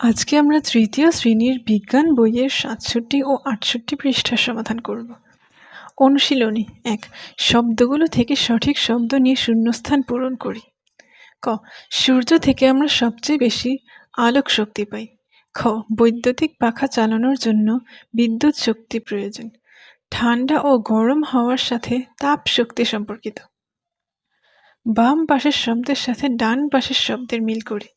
আজকে আমরা তৃতীয় শ্রেণীর বিজ্ঞান বইয়ের ৬৭ ও ৬৮ পৃষ্ঠার সমাধান করব। অনুশীলনী ১। শব্দগুলো থেকে সঠিক শব্দ নিয়ে শূন্যস্থান পূরণ করি। ক। সূর্য থেকে আমরা সবচেয়ে বেশি আলোক শক্তি পাই। খ। বৈদ্যুতিক পাখা চালানোর জন্য বিদ্যুৎ শক্তি প্রয়োজন। ঠান্ডা ও গরম হওয়ার সাথে তাপ শক্তি সম্পর্কিত। বাম পাশের শব্দের সাথে ডান পাশের শব্দের মিল করি।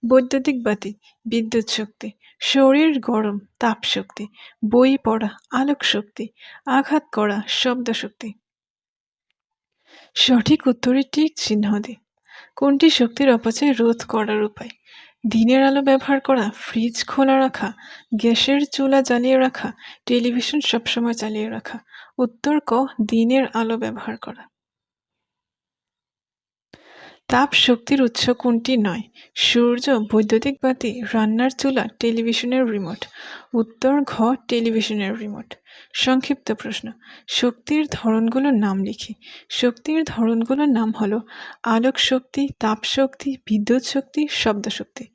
বৈদ্যুতিক বাতি বিদ্যুৎ শক্তি, শরীর গরম তাপ শক্তি, বই পড়া আলোক শক্তি, আঘাত করা শব্দ শক্তি। সঠিক উত্তরে টিক চিহ্ন দিই। কোনটি শক্তির অপচয় রোধ করার উপায়? দিনের আলো ব্যবহার করা, ফ্রিজ খোলা রাখা, গ্যাসের চুলা জ্বালিয়ে রাখা, টেলিভিশন সবসময় চালিয়ে রাখা। উত্তর ক। দিনের আলো ব্যবহার করা। তাপ শক্তির উৎস কোনটি নয়? সূর্য, বৈদ্যুতিক বাতি, রান্নার চুলা, টেলিভিশনের রিমোট। উত্তর ঘ। টেলিভিশনের রিমোট। সংক্ষিপ্ত প্রশ্ন। শক্তির ধরনগুলোর নাম লিখি। শক্তির ধরনগুলোর নাম হলো আলোক শক্তি, তাপ শক্তি, বিদ্যুৎ শক্তি, শব্দ শক্তি।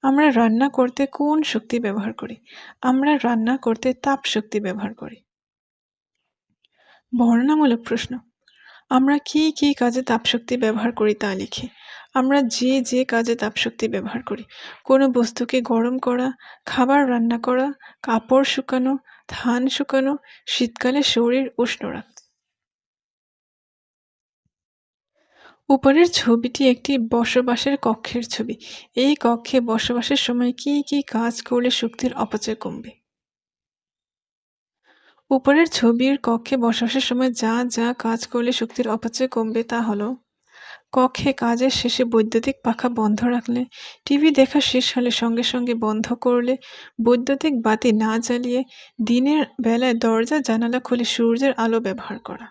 আমরা রান্না করতে কোন শক্তি ব্যবহার করি? আমরা রান্না করতে তাপ শক্তি ব্যবহার করি। বর্ণনামূলক প্রশ্ন। আমরা কি কি কাজে তাপশক্তি ব্যবহার করি তা লিখি। আমরা যে কাজে তাপশক্তি ব্যবহার করি: কোনো বস্তুকে গরম করা, খাবার রান্না করা, কাপড় শুকানো, ধান শুকানো, শীতকালে শরীর উষ্ণ রাখতে। উপরের ছবিটি একটি বসবাসের কক্ষের ছবি। এই কক্ষে বসবাসের সময় কি কি কাজ করলে শক্তির অপচয় কমবে? উপরের ছবির কক্ষে বসবাসের সময় যা যা কাজ করলে শক্তির অপচয় কমবে তা হলো: কক্ষে কাজের শেষে বৈদ্যুতিক পাখা বন্ধ রাখলে, টিভি দেখা শেষ হলে সঙ্গে সঙ্গে বন্ধ করলে, বৈদ্যুতিক বাতি না জ্বালিয়ে দিনের বেলায় দরজা জানালা খুলে সূর্যের আলো ব্যবহার করা।